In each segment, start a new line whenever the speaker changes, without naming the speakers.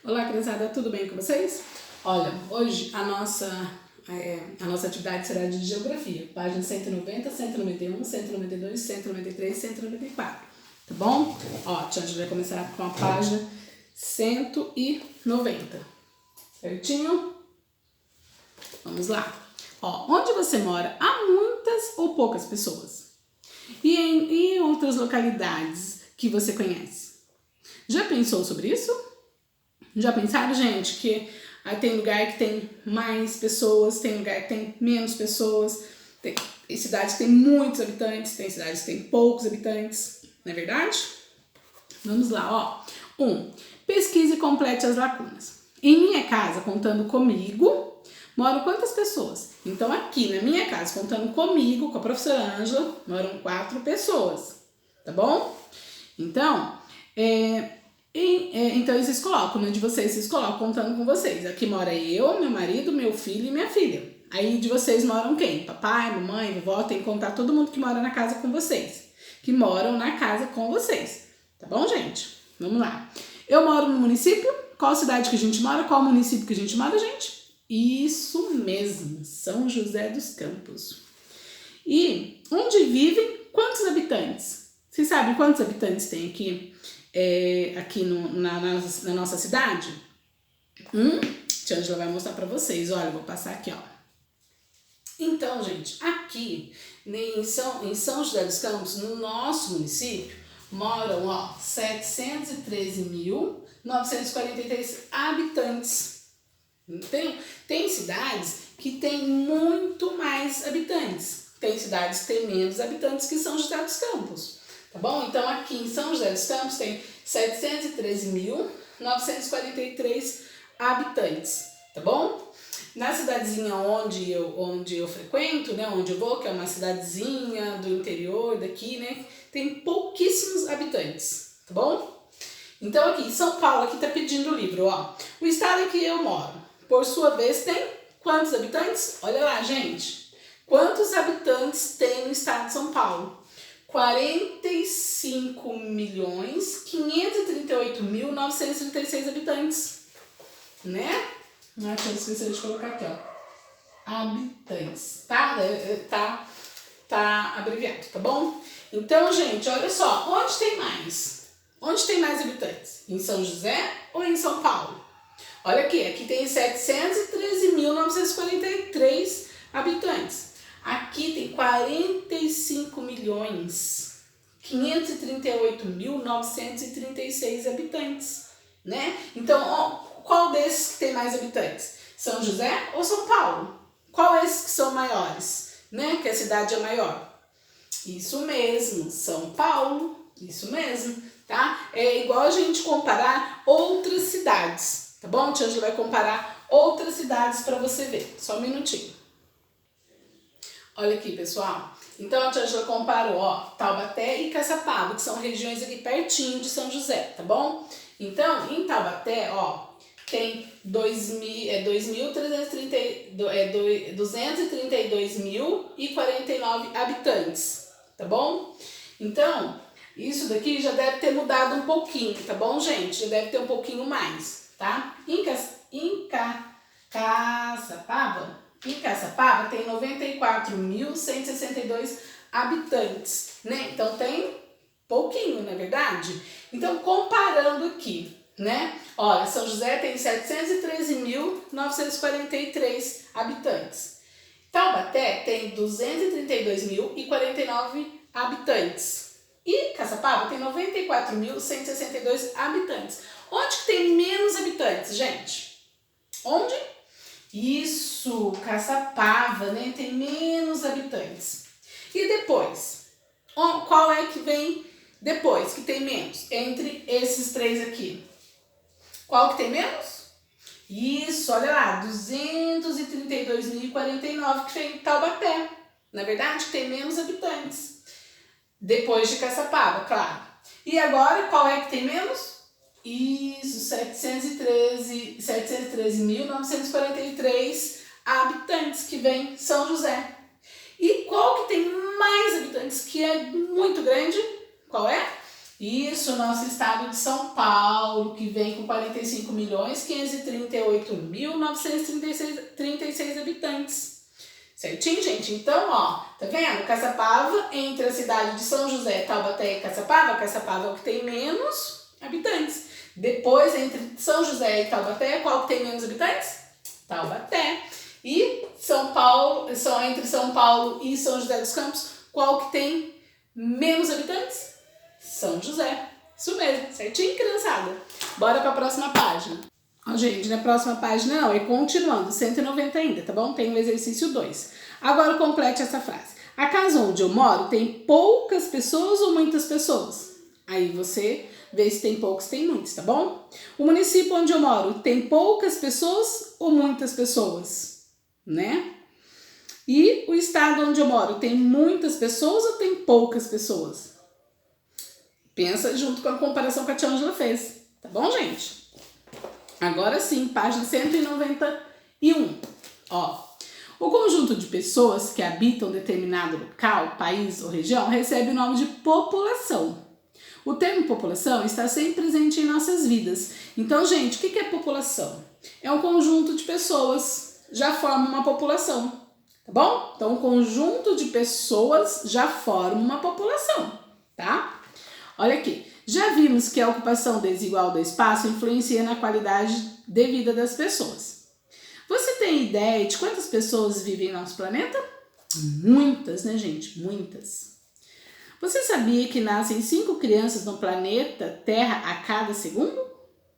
Olá, criançada, tudo bem com vocês? Olha, hoje a nossa atividade será de geografia, página 190, 191, 192, 193, 194, tá bom? Ó, a gente vai começar com a página 190, certinho? Vamos lá. Ó, onde você mora há muitas ou poucas pessoas? E em outras localidades que você conhece? Já pensou sobre isso? Já pensaram, gente, que tem lugar que tem mais pessoas, tem lugar que tem menos pessoas, tem cidades que tem muitos habitantes, tem cidades que tem poucos habitantes, não é verdade? Vamos lá, ó. 1. Pesquise e complete as lacunas. Em minha casa, contando comigo, moram quantas pessoas? Então, aqui na minha casa, contando comigo, com a professora Ângela, moram 4 pessoas, tá bom? Então, então vocês colocam, né? De vocês colocam contando com vocês. Aqui mora eu, meu marido, meu filho e minha filha. Aí de vocês moram quem? Papai, mamãe, vovó, tem que contar todo mundo que mora na casa com vocês. Que moram na casa com vocês. Tá bom, gente? Vamos lá. Eu moro no município. Qual cidade que a gente mora? Qual município que a gente mora, gente? Isso mesmo, São José dos Campos. E onde vivem quantos habitantes? Vocês sabem quantos habitantes tem aqui? Aqui na nossa cidade? Tia Angela vai mostrar pra vocês. Olha, eu vou passar aqui, ó. Então, gente, aqui em São José dos Campos, no nosso município, moram, ó, 713.943 habitantes. Tem cidades que tem muito mais habitantes. Tem cidades que tem menos habitantes que São José dos Campos. Tá bom? Então, aqui em São José dos Campos tem 713.943 habitantes, tá bom? Na cidadezinha onde eu frequento, né, onde eu vou, que é uma cidadezinha do interior daqui, né, tem pouquíssimos habitantes, tá bom? Então, aqui, São Paulo, aqui tá pedindo o livro, ó. O estado em que eu moro, por sua vez, tem quantos habitantes? Olha lá, gente. Quantos habitantes tem no estado de São Paulo? 45.538.936 habitantes, né? Não esqueci de colocar aqui, ó. Habitantes, tá? Tá abreviado, tá bom? Então, gente, olha só, onde tem mais? Onde tem mais habitantes? Em São José ou em São Paulo? Olha aqui tem 713.943 habitantes. Aqui tem 45.538.936 habitantes, né? Então, ó, qual desses que tem mais habitantes? São José ou São Paulo? Qual esses que são maiores, né? Que a cidade é maior? Isso mesmo, São Paulo, isso mesmo, tá? É igual a gente comparar outras cidades, tá bom? A gente vai comparar outras cidades para você ver. Só um minutinho. Olha aqui, pessoal. Então, a tia Angela comparou, ó, Taubaté e Caçapava, que são regiões aqui pertinho de São José, tá bom? Então, em Taubaté, ó, tem 232.049 habitantes, tá bom? Então, isso daqui já deve ter mudado um pouquinho, tá bom, gente? Já deve ter um pouquinho mais, tá? Em Caçapava tem 94.162 habitantes, né? Então tem pouquinho, na verdade? Então, comparando aqui, né? Olha, São José tem 713.943 habitantes. Taubaté tem 232.049 habitantes. E Caçapava tem 94.162 habitantes. Onde que tem menos habitantes, gente? Onde? Isso, Caçapava, né? Tem menos habitantes. E depois? Qual é que vem depois, que tem menos? Entre esses três aqui. Qual que tem menos? Isso, olha lá, 232.049 que vem em Taubaté. Na verdade, tem menos habitantes. Depois de Caçapava, claro. E agora, qual é que tem menos? Isso, 713.943 habitantes que vem São José. E qual que tem mais habitantes, que é muito grande? Qual é? Isso, nosso estado de São Paulo, que vem com 45.538.936 habitantes. Certinho, gente? Então, ó, tá vendo? Caçapava, entre a cidade de São José, Taubaté e Caçapava é o que tem menos habitantes. Depois, entre São José e Taubaté, qual que tem menos habitantes? Taubaté. E São Paulo, entre São Paulo e São José dos Campos, qual que tem menos habitantes? São José. Isso mesmo, certinho, criançada? Bora para a próxima página. Ó, gente, na próxima página não, é continuando, 190 ainda, tá bom? Tem o exercício 2. Agora complete essa frase. A casa onde eu moro tem poucas pessoas ou muitas pessoas? Aí você vê se tem poucos, tem muitos, tá bom? O município onde eu moro tem poucas pessoas ou muitas pessoas? Né? E o estado onde eu moro tem muitas pessoas ou tem poucas pessoas? Pensa junto com a comparação que a tia Ângela fez, tá bom, gente? Agora sim, página 191. Ó, o conjunto de pessoas que habitam determinado local, país ou região recebe o nome de população. O termo população está sempre presente em nossas vidas. Então, gente, o que é população? É um conjunto de pessoas, já forma uma população, tá bom? Então, um conjunto de pessoas já forma uma população, tá? Olha aqui, já vimos que a ocupação desigual do espaço influencia na qualidade de vida das pessoas. Você tem ideia de quantas pessoas vivem em nosso planeta? Muitas, né, gente? Muitas. Você sabia que nascem 5 crianças no planeta Terra a cada segundo?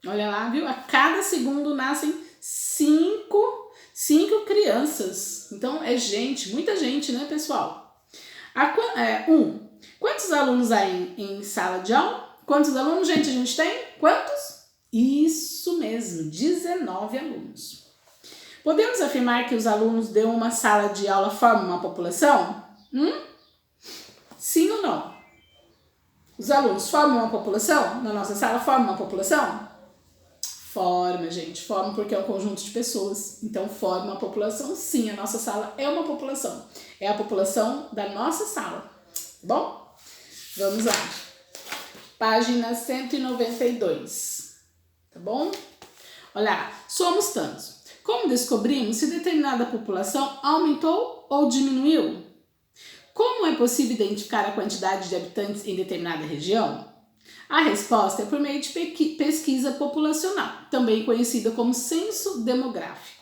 Olha lá, viu? A cada segundo nascem 5 crianças. Então, é gente, muita gente, né, pessoal? Quantos alunos há em sala de aula? Quantos alunos, gente, a gente tem? Quantos? Isso mesmo, 19 alunos. Podemos afirmar que os alunos de uma sala de aula formam uma população? Sim ou não? Os alunos formam uma população? Na nossa sala formam uma população? Forma, gente, forma porque é um conjunto de pessoas. Então, forma uma população, sim, a nossa sala é uma população. É a população da nossa sala, tá bom? Vamos lá. Página 192, tá bom? Olha, somos tantos. Como descobrimos se determinada população aumentou ou diminuiu? Como é possível identificar a quantidade de habitantes em determinada região? A resposta é por meio de pesquisa populacional, também conhecida como censo demográfico.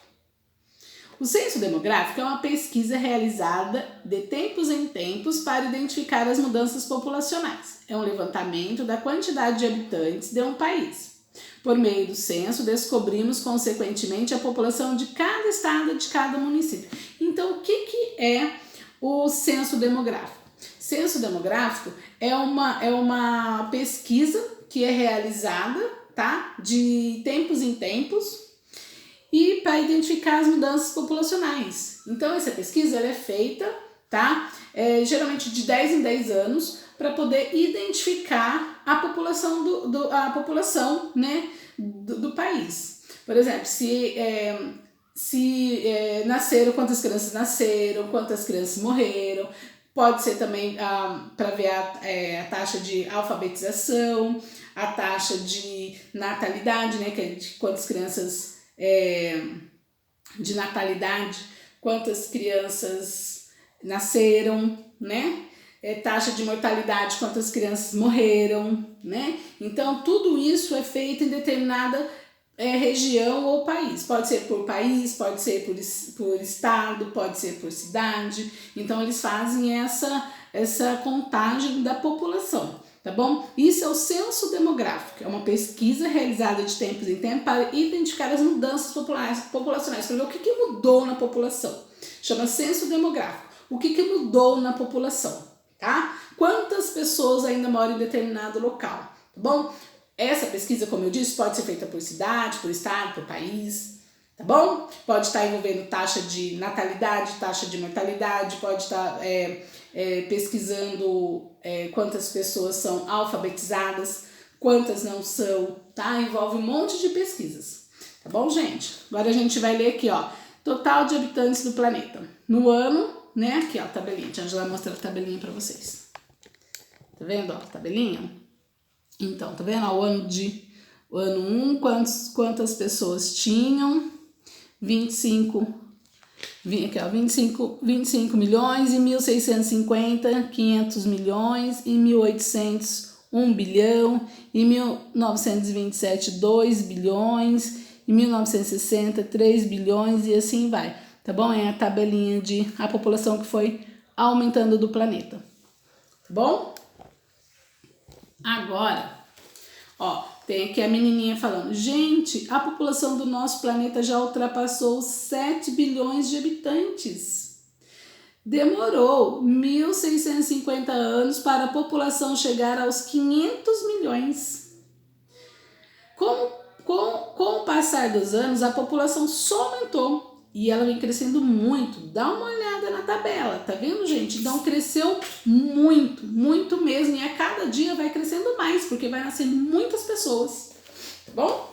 O censo demográfico é uma pesquisa realizada de tempos em tempos para identificar as mudanças populacionais. É um levantamento da quantidade de habitantes de um país. Por meio do censo, descobrimos consequentemente a população de cada estado e de cada município. Então, o que é o censo demográfico? Censo demográfico é uma pesquisa que é realizada, tá? De tempos em tempos, e para identificar as mudanças populacionais. Então, essa pesquisa ela é feita, tá? Geralmente de 10 em 10 anos, para poder identificar a população né, do país. Por exemplo, se nasceram, quantas crianças nasceram, quantas crianças morreram. Pode ser também para ver a taxa de alfabetização, a taxa de natalidade, né, que é de quantas crianças de natalidade, quantas crianças nasceram, né? Taxa de mortalidade, quantas crianças morreram, né? Então, tudo isso é feito em determinada região ou país. Pode ser por país, pode ser por estado, pode ser por cidade. Então, eles fazem essa contagem da população. Tá bom? Isso é o censo demográfico, é uma pesquisa realizada de tempos em tempos para identificar as mudanças populacionais, para ver o que mudou na população. Chama censo demográfico. O que mudou na população, tá? Quantas pessoas ainda moram em determinado local, tá bom? Essa pesquisa, como eu disse, pode ser feita por cidade, por estado, por país, tá bom? Pode estar envolvendo taxa de natalidade, taxa de mortalidade, pode estar pesquisando quantas pessoas são alfabetizadas, quantas não são, tá? Envolve um monte de pesquisas, tá bom, gente? Agora a gente vai ler aqui, ó, total de habitantes do planeta. No ano, né, aqui, ó, a tabelinha. A Angela vai mostrar a tabelinha pra vocês. Tá vendo, ó, a tabelinha?
Então, tá vendo? O ano 1, quantas pessoas tinham? 25 milhões, em 1650, 500 milhões, em 1800, 1 bilhão, em 1927, 2 bilhões, em 1960, 3 bilhões e assim vai, tá bom? É a tabelinha de a população que foi aumentando do planeta, tá bom? Agora, ó, tem aqui a menininha falando, gente, a população do nosso planeta já ultrapassou 7 bilhões de habitantes. Demorou 1.650 anos para a população chegar aos 500 milhões. Com o passar dos anos, a população só aumentou e ela vem crescendo muito. Dá uma olhada na tabela, tá vendo, gente? Então cresceu muito, muito mesmo. E a cada dia vai crescendo mais, porque vai nascendo muitas pessoas, tá bom?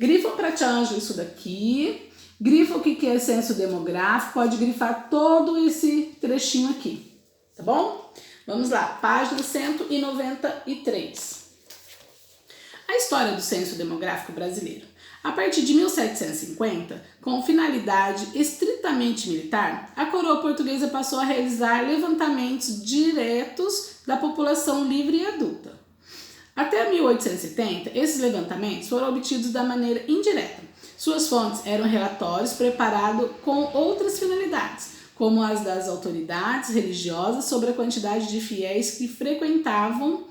Grifa para tia Ângela isso daqui. Grifa o que é censo demográfico. Pode grifar todo esse trechinho aqui, tá bom? Vamos lá, página 193. A história do censo demográfico brasileiro. A partir de 1750, com finalidade estritamente militar, a coroa portuguesa passou a realizar levantamentos diretos da população livre e adulta. Até 1870, esses levantamentos foram obtidos da maneira indireta. Suas fontes eram relatórios preparados com outras finalidades, como as das autoridades religiosas sobre a quantidade de fiéis que frequentavam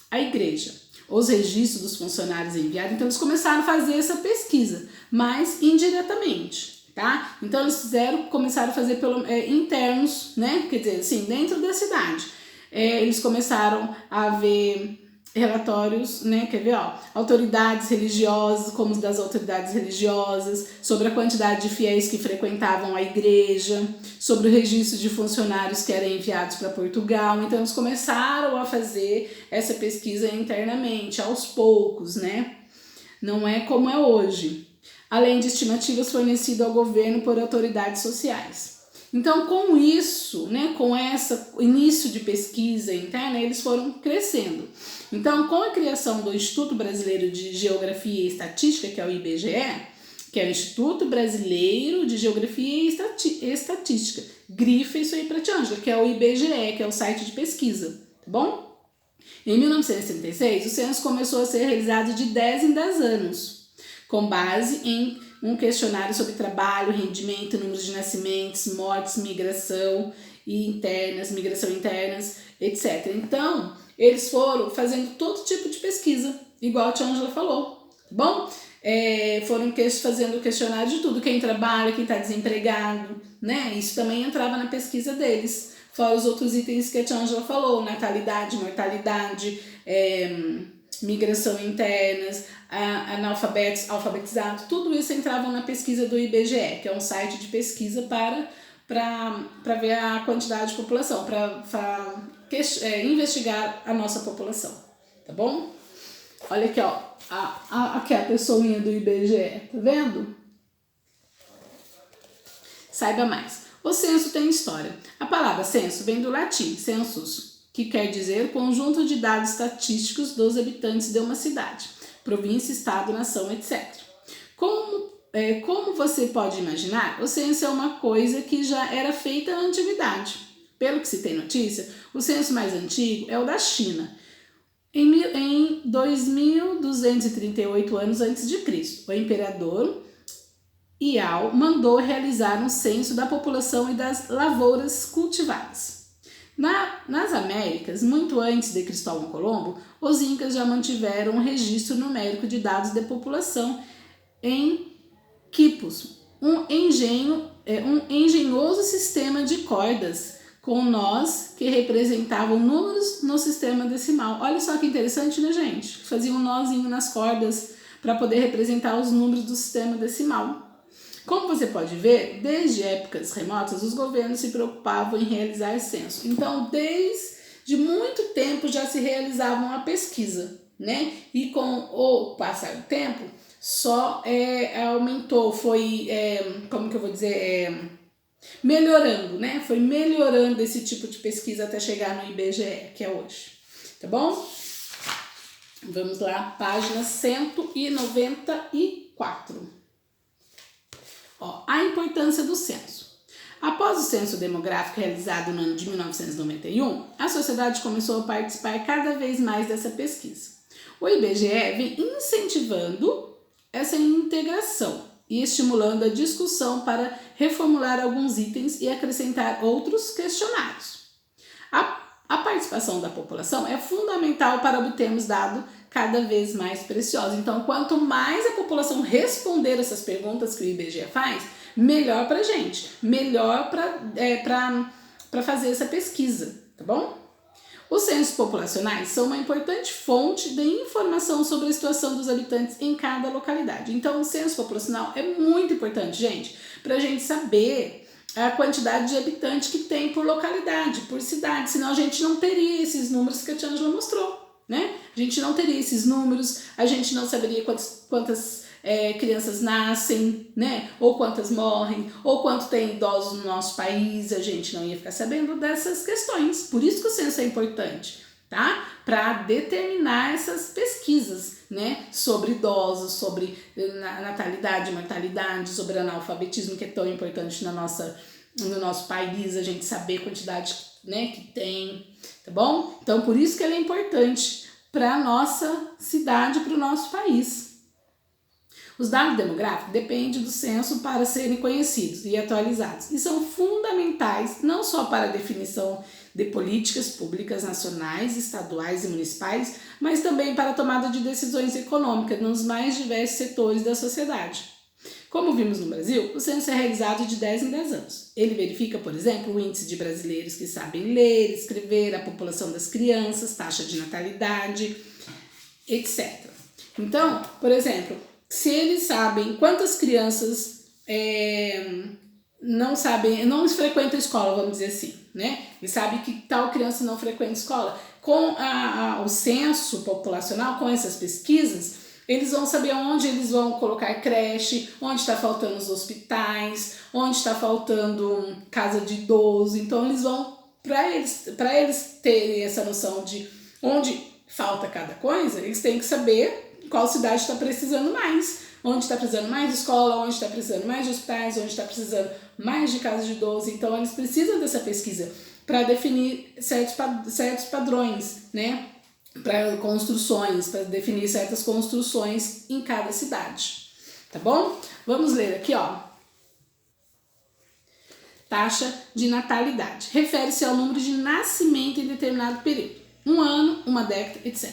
a igreja. Os registros dos funcionários enviados, então eles começaram a fazer essa pesquisa, mas indiretamente, tá? Então eles começaram a fazer internos, né? Quer dizer, assim, dentro da cidade. Eles começaram a ver relatórios, né? Quer ver, ó? Autoridades religiosas, como os das autoridades religiosas, sobre a quantidade de fiéis que frequentavam a igreja, sobre o registro de funcionários que eram enviados para Portugal. Então, eles começaram a fazer essa pesquisa internamente, aos poucos, né? Não é como é hoje. Além de estimativas fornecidas ao governo por autoridades sociais. Então, com isso, né, com esse início de pesquisa interna, eles foram crescendo. Então, com a criação do Instituto Brasileiro de Geografia e Estatística, que é o IBGE, que é o Instituto Brasileiro de Geografia e Estatística, grifa isso aí para tia Ângela, que é o IBGE, que é o site de pesquisa, tá bom? Em 1966, o censo começou a ser realizado de 10 em 10 anos, com base em um questionário sobre trabalho, rendimento, número de nascimentos, mortes, migração internas, etc. Então, eles foram fazendo todo tipo de pesquisa, igual a tia Ângela falou, tá bom? Foram fazendo questionário de tudo, quem trabalha, quem está desempregado, né? Isso também entrava na pesquisa deles, fora os outros itens que a tia Ângela falou, natalidade, mortalidade, migração internas, analfabetos, alfabetizados, tudo isso entrava na pesquisa do IBGE, que é um site de pesquisa para ver a quantidade de população, para investigar a nossa população, tá bom? Olha aqui, ó, aqui a pessoinha do IBGE, tá vendo? Saiba mais. O censo tem história. A palavra censo vem do latim, census, que quer dizer conjunto de dados estatísticos dos habitantes de uma cidade, província, estado, nação, etc. Como você pode imaginar, o censo é uma coisa que já era feita na antiguidade. Pelo que se tem notícia, o censo mais antigo é o da China, em 2238 anos antes de Cristo. O imperador Yao mandou realizar um censo da população e das lavouras cultivadas. Nas Américas, muito antes de Cristóvão Colombo, os incas já mantiveram um registro numérico de dados de população em quipos, um engenhoso sistema de cordas com nós que representavam números no sistema decimal. Olha só que interessante, né, gente? Fazia um nozinho nas cordas para poder representar os números do sistema decimal. Como você pode ver, desde épocas remotas, os governos se preocupavam em realizar censo. Então, desde muito tempo já se realizava uma pesquisa, né? E com o passar do tempo, só aumentou, foi, melhorando, né? Foi melhorando esse tipo de pesquisa até chegar no IBGE, que é hoje, tá bom? Vamos lá, página 194. Ó, a importância do censo. Após o censo demográfico realizado no ano de 1991, a sociedade começou a participar cada vez mais dessa pesquisa. O IBGE vem incentivando essa integração e estimulando a discussão para reformular alguns itens e acrescentar outros questionários. A participação da população é fundamental para obtermos dados cada vez mais preciosos. Então, quanto mais a população responder essas perguntas que o IBGE faz, melhor para a gente, melhor para fazer essa pesquisa, tá bom? Os censos populacionais são uma importante fonte de informação sobre a situação dos habitantes em cada localidade. Então, o censo populacional é muito importante, gente, para a gente saber a quantidade de habitantes que tem por localidade, por cidade, senão a gente não teria esses números que a Tia Ângela mostrou, né? A gente não teria esses números, a gente não saberia quantas crianças nascem, né? Ou quantas morrem, ou quanto tem idosos no nosso país, a gente não ia ficar sabendo dessas questões. Por isso que o censo é importante, tá? Para determinar essas pesquisas, né? Sobre idosos, sobre natalidade, mortalidade, sobre analfabetismo, que é tão importante no nosso país, a gente saber a quantidade, né, que tem, tá bom? Então, por isso que ele é importante para a nossa cidade, para o nosso país. Os dados demográficos dependem do censo para serem conhecidos e atualizados e são fundamentais não só para a definição de políticas públicas nacionais, estaduais e municipais, mas também para a tomada de decisões econômicas nos mais diversos setores da sociedade. Como vimos no Brasil, o censo é realizado de 10 em 10 anos. Ele verifica, por exemplo, o índice de brasileiros que sabem ler, escrever, a população das crianças, taxa de natalidade, etc. Então, por exemplo, se eles sabem quantas crianças não frequentam a escola, vamos dizer assim, né? Eles sabem que tal criança não frequenta a escola. Com o censo populacional, com essas pesquisas, eles vão saber onde eles vão colocar creche, onde está faltando os hospitais, onde está faltando casa de idoso. Então, eles vão, para eles terem essa noção de onde falta cada coisa, eles têm que saber qual cidade está precisando mais, onde está precisando mais de escola, onde está precisando mais de hospitais, onde está precisando mais de casas de idoso. Então, eles precisam dessa pesquisa para definir certos padrões, né? Para construções, para definir certas construções em cada cidade, tá bom? Vamos ler aqui, ó. Taxa de natalidade. Refere-se ao número de nascimento em determinado período, um ano, uma década, etc.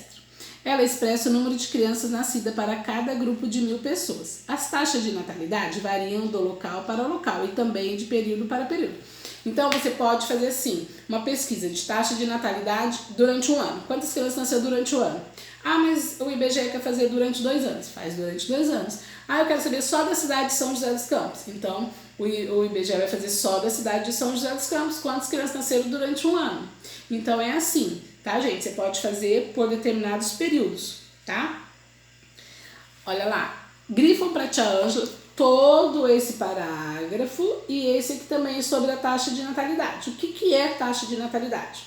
Ela expressa o número de crianças nascidas para cada grupo de 1.000 pessoas. As taxas de natalidade variam do local para local e também de período para período. Então, você pode fazer assim, uma pesquisa de taxa de natalidade durante um ano. Quantas crianças nasceram durante o ano? Ah, mas o IBGE quer fazer durante 2 anos. Faz durante 2 anos. Ah, eu quero saber só da cidade de São José dos Campos. Então, o IBGE vai fazer só da cidade de São José dos Campos. Quantas crianças nasceram durante um ano? Então, é assim, tá, gente? Você pode fazer por determinados períodos, tá? Olha lá. Grifam para a Tia Ângela todo esse parágrafo e esse aqui também é sobre a taxa de natalidade. O que é taxa de natalidade?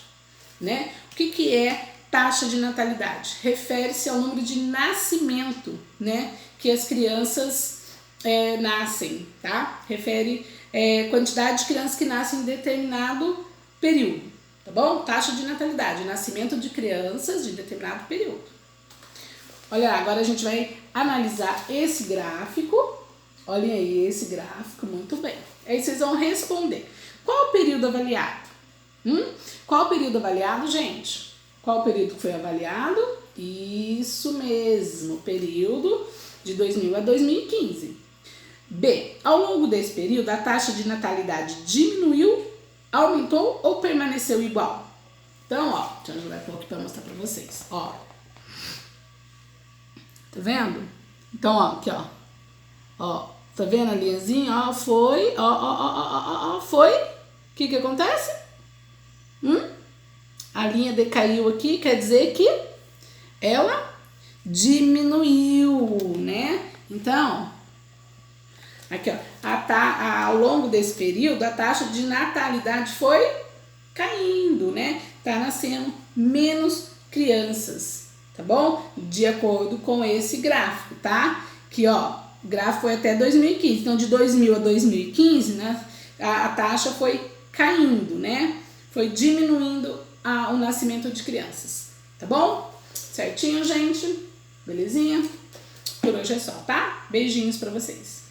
Né? O que é taxa de natalidade? Refere-se ao número de nascimento, né, que as crianças nascem, tá? Refere quantidade de crianças que nascem em determinado período, tá bom? Taxa de natalidade, nascimento de crianças de determinado período. Olha lá, agora a gente vai analisar esse gráfico. Olhem aí esse gráfico, muito bem. Aí vocês vão responder. Qual o período avaliado? Qual o período avaliado, gente? Qual o período que foi avaliado? Isso mesmo, período de 2000 a 2015. B. Ao longo desse período, a taxa de natalidade diminuiu, aumentou ou permaneceu igual? Então, ó, deixa eu jogar aqui para mostrar para vocês. Ó. Tá vendo? Então, ó, aqui, ó. Ó, tá vendo a linhazinha? Ó, foi, foi. O que acontece? A linha decaiu aqui, quer dizer que ela diminuiu, né? Então, aqui, ó, ao longo desse período, a taxa de natalidade foi caindo, né? Tá nascendo menos crianças,
tá bom? De acordo com esse gráfico, tá? Que, ó, o gráfico foi até 2015, então de 2000 a 2015, né, a taxa foi caindo, né? Foi diminuindo o nascimento de crianças, tá bom? Certinho, gente? Belezinha? Por hoje é só, tá? Beijinhos pra vocês.